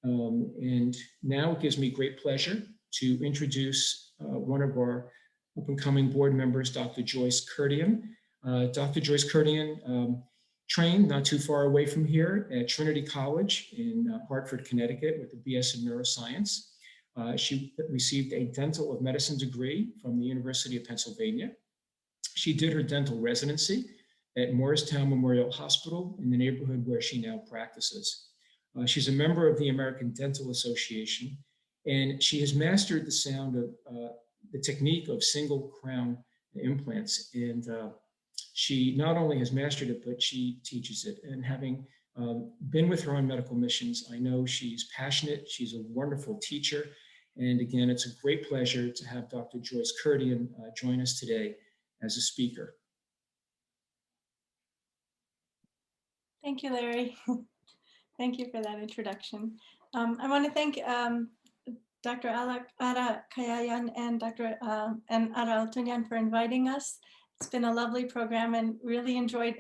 And now it gives me great pleasure to introduce one of our up-and-coming board members, Dr. Joyce Kurdian. Dr. Joyce Kurdian trained not too far away from here at Trinity College in Hartford, Connecticut with a BS in neuroscience. She received a dental of medicine degree from the University of Pennsylvania. She did her dental residency at Morristown Memorial Hospital in the neighborhood where she now practices. She's a member of the American Dental Association, and she has mastered the sound of the technique of single crown implants. And she not only has mastered it, but she teaches it. And having been with her on medical missions, I know she's passionate. She's a wonderful teacher. And again, it's a great pleasure to have Dr. Joyce Kurdian join us today as a speaker. Thank you, Larry. Thank you for that introduction. I want to thank Dr. Ara Kayayan and Dr. and Ara Altunyan for inviting us. It's been a lovely program and really enjoyed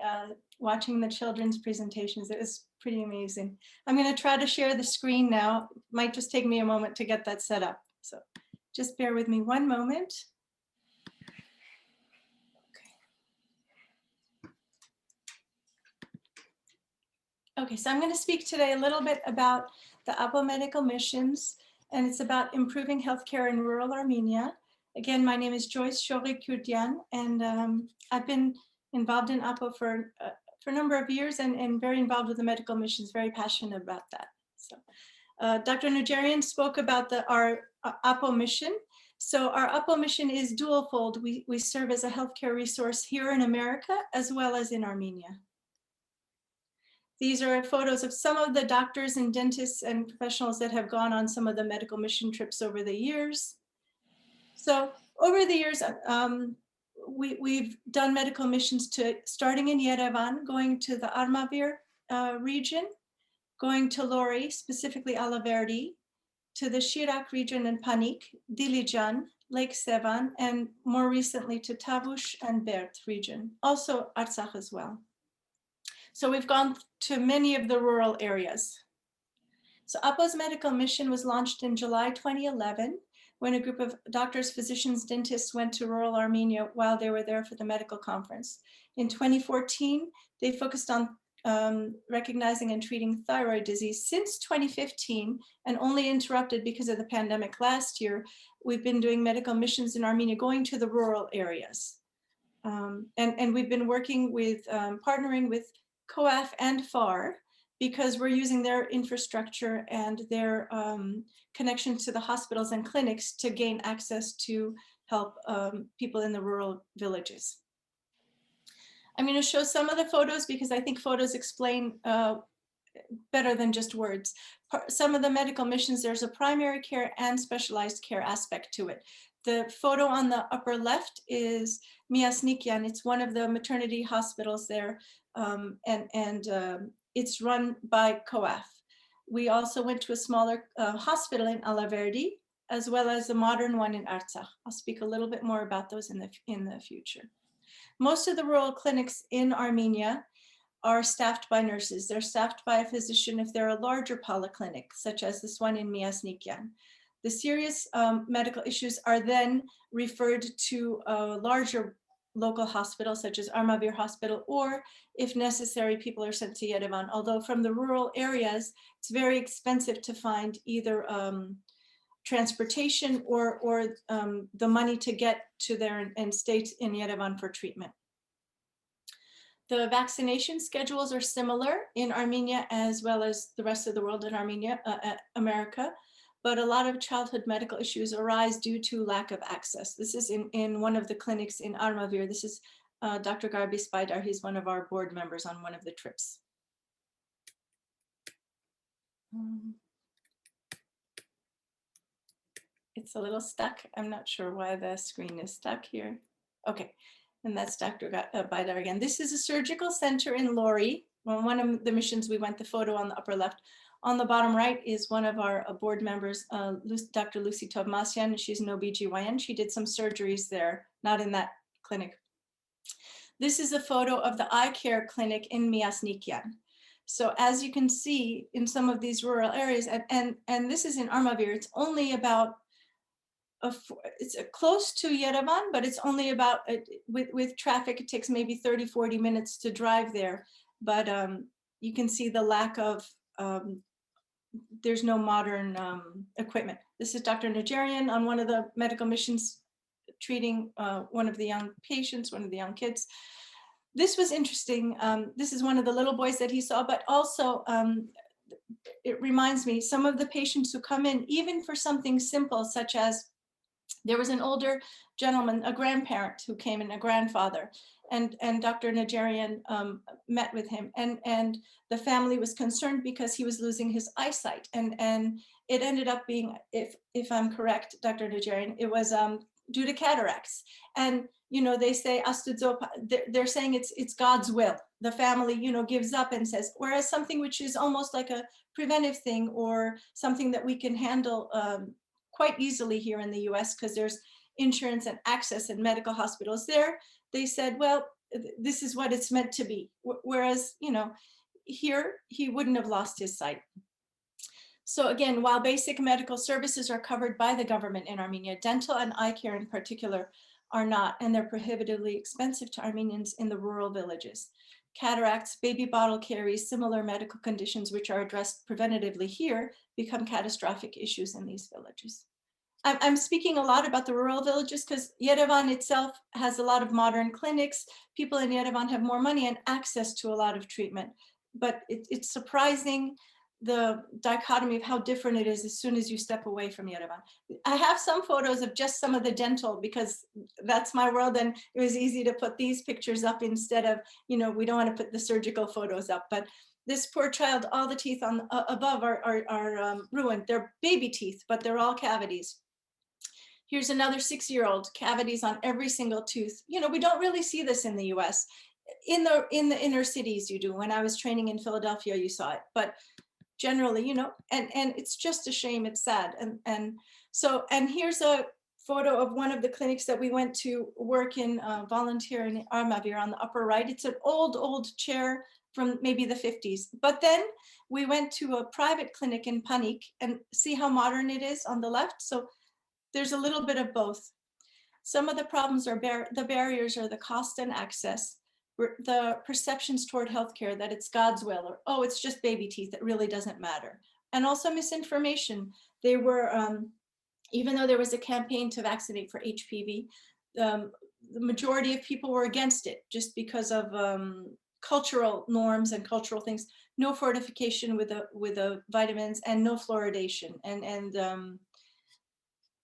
watching the children's presentations. It was pretty amazing. I'm going to try to share the screen now. It might just take me a moment to get that set up. So just bear with me one moment. Okay, so I'm going to speak today a little bit about the AAHPO medical missions, and it's about improving healthcare in rural Armenia. Again, my name is Joyce Kurdian, and I've been involved in AAHPO for a number of years and very involved with the medical missions, very passionate about that. So, Dr. Nujarian spoke about our AAHPO mission. So our AAHPO mission is dual-fold. We serve as a healthcare resource here in America as well as in Armenia. These are photos of some of the doctors and dentists and professionals that have gone on some of the medical mission trips over the years. So over the years, we've done medical missions starting in Yerevan, going to the Armavir region, going to Lori, specifically Alaverdi, to the Shirak region and Panik, Dilijan, Lake Sevan, and more recently to Tavush and Bert region, also Artsakh as well. So we've gone to many of the rural areas. So AAHPO's medical mission was launched in July 2011 when a group of doctors, physicians, dentists went to rural Armenia while they were there for the medical conference. In 2014, they focused on recognizing and treating thyroid disease. Since 2015, and only interrupted because of the pandemic last year, we've been doing medical missions in Armenia, going to the rural areas. And we've been working with, partnering with COAF and FAR, because we're using their infrastructure and their connection to the hospitals and clinics to gain access to help people in the rural villages. I'm going to show some of the photos because I think photos explain better than just words. Some of the medical missions, there's a primary care and specialized care aspect to it. The photo on the upper left is Miasnikyan. It's one of the maternity hospitals there, it's run by COAF. We also went to a smaller hospital in Alaverdi, as well as a modern one in Artsakh. I'll speak a little bit more about those in the future. Most of the rural clinics in Armenia are staffed by nurses. They're staffed by a physician if they're a larger polyclinic, such as this one in Miasnikyan. The serious medical issues are then referred to a larger local hospital, such as Armavir Hospital, or if necessary, people are sent to Yerevan. Although from the rural areas, it's very expensive to find either transportation or the money to get to there and stay in Yerevan for treatment. The vaccination schedules are similar in Armenia as well as the rest of the world in Armenia, America, but a lot of childhood medical issues arise due to lack of access. This is in one of the clinics in Armavir. This is Dr. Garbi Spaidar. He's one of our board members on one of the trips. It's a little stuck. I'm not sure why the screen is stuck here. Okay, and that's Dr. Baidar again. This is a surgical center in Lori. On one of the missions we went, the photo on the upper left. On the bottom right is one of our board members, Dr. Lucy Tovmasyan. She's an OBGYN. She did some surgeries there, not in that clinic. This is a photo of the eye care clinic in Miasnikyan. So as you can see in some of these rural areas, and this is in Armavir, it's only about it's close to Yerevan, but it's only about, with traffic, it takes maybe 30, 40 minutes to drive there. But you can see the lack of, there's no modern equipment. This is Dr. Najarian on one of the medical missions treating one of the young patients, one of the young kids. This was interesting. This is one of the little boys that he saw, but also it reminds me, some of the patients who come in, even for something simple, such as there was an older gentleman, a grandparent who came in, a grandfather, and Dr. Najarian met with him, and the family was concerned because he was losing his eyesight, and it ended up being, if I'm correct, Dr. Najarian, it was due to cataracts. And you know, they say they're saying it's God's will. The family, you know, gives up and says, whereas something which is almost like a preventive thing or something that we can handle quite easily here in the US, because there's insurance and access in medical hospitals there, they said, well, this is what it's meant to be. Whereas, you know, here he wouldn't have lost his sight. So again, while basic medical services are covered by the government in Armenia, dental and eye care in particular are not, and they're prohibitively expensive to Armenians in the rural villages. Cataracts, baby bottle caries, similar medical conditions which are addressed preventatively here become catastrophic issues in these villages. I'm speaking a lot about the rural villages because Yerevan itself has a lot of modern clinics. People in Yerevan have more money and access to a lot of treatment. But it's surprising the dichotomy of how different it is as soon as you step away from Yerevan. I have some photos of just some of the dental because that's my world, and it was easy to put these pictures up instead of, you know, we don't want to put the surgical photos up. But this poor child, all the teeth on above are ruined. They're baby teeth, but they're all cavities. Here's another 6-year-old, cavities on every single tooth. You know, we don't really see this in the US. In the inner cities you do. When I was training in Philadelphia, you saw it. But generally, you know, and it's just a shame, it's sad. And here's a photo of one of the clinics that we went to work in, volunteer in Armavir on the upper right. It's an old chair from maybe the 50s. But then we went to a private clinic in Panik and see how modern it is on the left. So there's a little bit of both. Some of the problems are the barriers are the cost and access, the perceptions toward healthcare that it's God's will, or, oh, it's just baby teeth, it really doesn't matter. And also misinformation. They were, even though there was a campaign to vaccinate for HPV, the majority of people were against it just because of cultural norms and cultural things. No fortification with the vitamins and no fluoridation.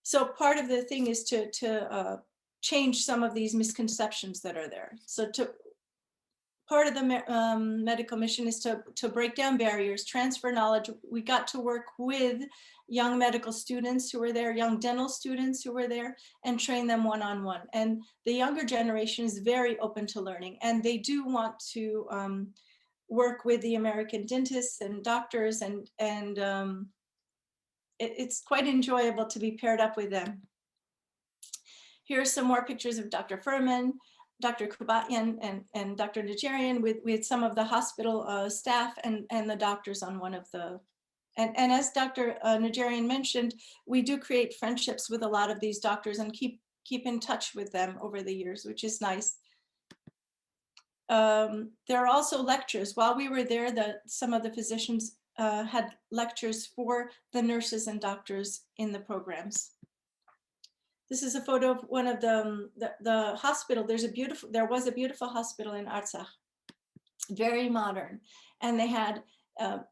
So part of the thing is to change some of these misconceptions that are there. So part of the medical mission is to break down barriers, transfer knowledge. We got to work with young medical students who were there, young dental students who were there, and train them one-on-one. And the younger generation is very open to learning, and they do want to work with the American dentists and doctors, and it's quite enjoyable to be paired up with them. Here are some more pictures of Dr. Furman, Dr. Kubatian, and Dr. Najarian with some of the hospital staff and the doctors on one of the, and as Dr. Najarian mentioned, we do create friendships with a lot of these doctors and keep in touch with them over the years, which is nice. There are also lectures. While we were there, some of the physicians had lectures for the nurses and doctors in the programs. This is a photo of one of the hospital. There was a beautiful hospital in Artsakh, very modern. And they had,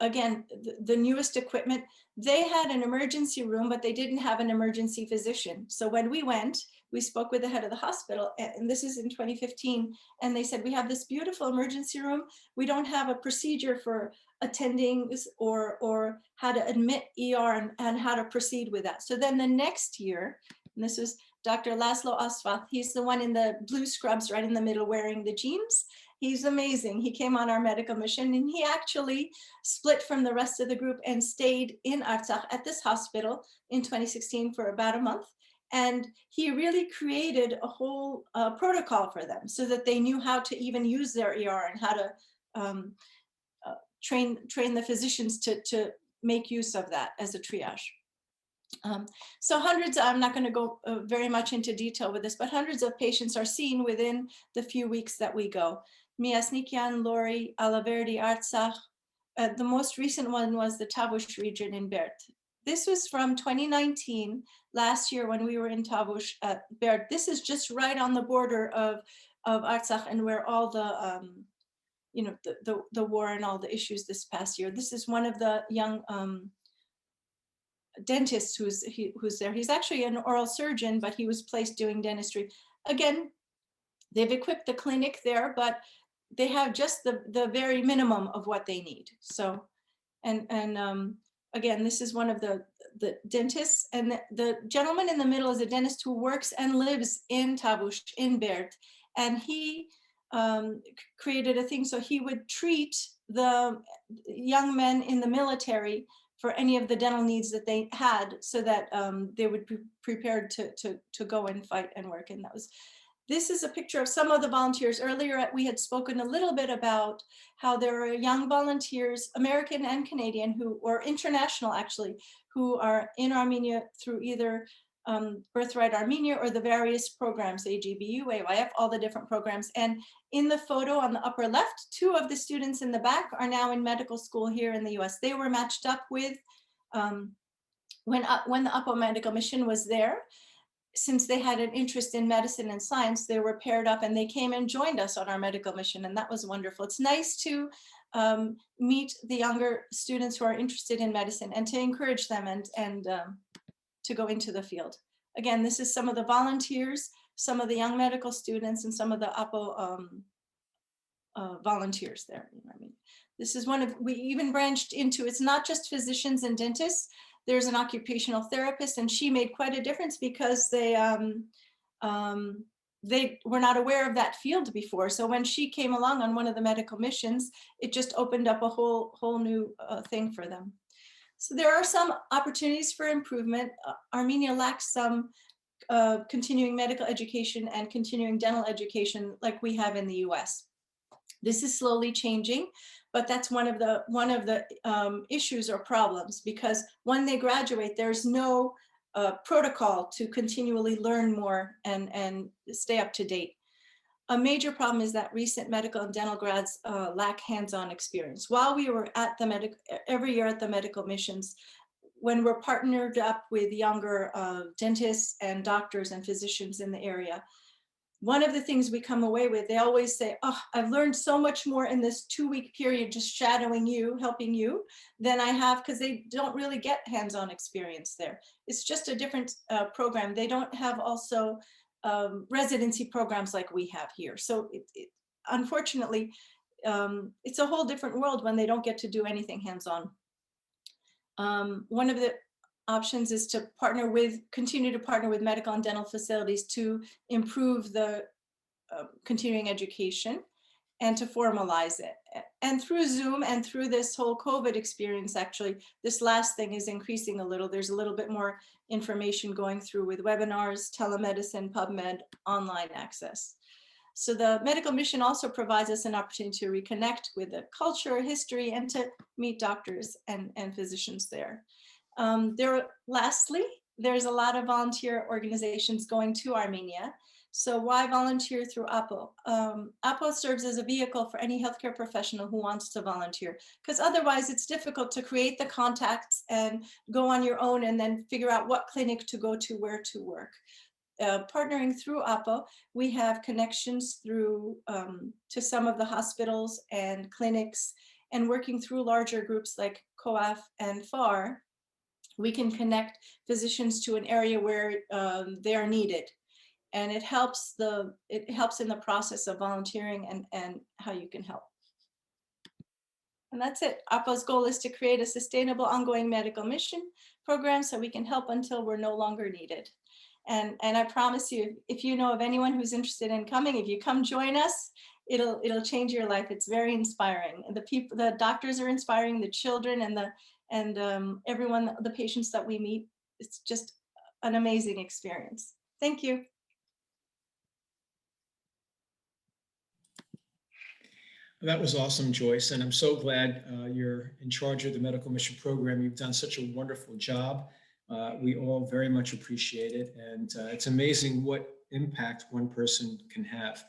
again, the newest equipment. They had an emergency room, but they didn't have an emergency physician. So when we went, we spoke with the head of the hospital, and this is in 2015, and they said, we have this beautiful emergency room. We don't have a procedure for attending or how to admit ER and how to proceed with that. So then the next year, and this was Dr. Laszlo Asfath. He's the one in the blue scrubs right in the middle wearing the jeans. He's amazing. He came on our medical mission, and he actually split from the rest of the group and stayed in Artsakh at this hospital in 2016 for about a month. And he really created a whole protocol for them so that they knew how to even use their ER and how to train the physicians to make use of that as a triage. So hundreds, I'm not going to go very much into detail with this, but hundreds of patients are seen within the few weeks that we go. Miasnikian, Lori, Alaverdi, Artsakh. The most recent one was the Davros region in Berd. This was from 2019, last year when we were in Davros at Berd. This is just right on the border of Artsakh and where all the, you know, the war and all the issues this past year. This is one of the young dentists who's there. He's actually an oral surgeon, but he was placed doing dentistry. Again, they've equipped the clinic there, but they have just the very minimum of what they need. So, and again, this is one of the dentists, and the gentleman in the middle is a dentist who works and lives in Davros, in Berd, and he created a thing so he would treat the young men in the military for any of the dental needs that they had, so that they would be prepared to go and fight and work. And that was. This is a picture of some of the volunteers. Earlier, we had spoken a little bit about how there are young volunteers, American and Canadian, or international actually, who are in Armenia through either Birthright Armenia or the various programs, AGBU, AYF, all the different programs. And in the photo on the upper left, 2 of the students in the back are now in medical school here in the US. They were matched up with, when the AAHPO Medical Mission was there. Since they had an interest in medicine and science, they were paired up and they came and joined us on our medical mission, and that was wonderful. It's nice to meet the younger students who are interested in medicine and to encourage them and to go into the field. Again, this is some of the volunteers, some of the young medical students, and some of the AAHPO volunteers there. I mean, this is one of, we even branched into, it's not just physicians and dentists. There's an occupational therapist, and she made quite a difference because they were not aware of that field before. So when she came along on one of the medical missions, it just opened up a whole new thing for them. So there are some opportunities for improvement. Armenia lacks some continuing medical education and continuing dental education like we have in the US. This is slowly changing, but that's one of the issues or problems, because when they graduate, there's no protocol to continually learn more and stay up to date. A major problem is that recent medical and dental grads lack hands-on experience. While we were at the every year at the medical missions, when we're partnered up with younger dentists and doctors and physicians in the area, one of the things we come away with, they always say, oh, I've learned so much more in this 2-week period just shadowing you, helping you, than I have, because they don't really get hands-on experience there. It's just a different program. They don't have also residency programs like we have here. So unfortunately, it's a whole different world when they don't get to do anything hands-on. One of the options is to continue to partner with medical and dental facilities to improve the continuing education and to formalize it. And through Zoom and through this whole COVID experience, actually, this last thing is increasing a little. There's a little bit more information going through with webinars, telemedicine, PubMed, online access. So the medical mission also provides us an opportunity to reconnect with the culture, history, and to meet doctors and physicians there. Lastly, there's a lot of volunteer organizations going to Armenia. So why volunteer through AAHPO? AAHPO serves as a vehicle for any healthcare professional who wants to volunteer, because otherwise it's difficult to create the contacts and go on your own and then figure out what clinic to go to, where to work. Partnering through AAHPO, we have connections through to some of the hospitals and clinics, and working through larger groups like COAF and FAR, we can connect physicians to an area where they're needed. And it helps in the process of volunteering and how you can help. And that's it. AAHPO's goal is to create a sustainable ongoing medical mission program so we can help until we're no longer needed. And I promise you, if you know of anyone who's interested in coming, if you come join us, it'll change your life. It's very inspiring. The doctors are inspiring, the children and everyone, the patients that we meet. It's just an amazing experience. Thank you. That was awesome, Joyce, and I'm so glad you're in charge of the medical mission program. You've done such a wonderful job. We all very much appreciate it, and it's amazing what impact one person can have.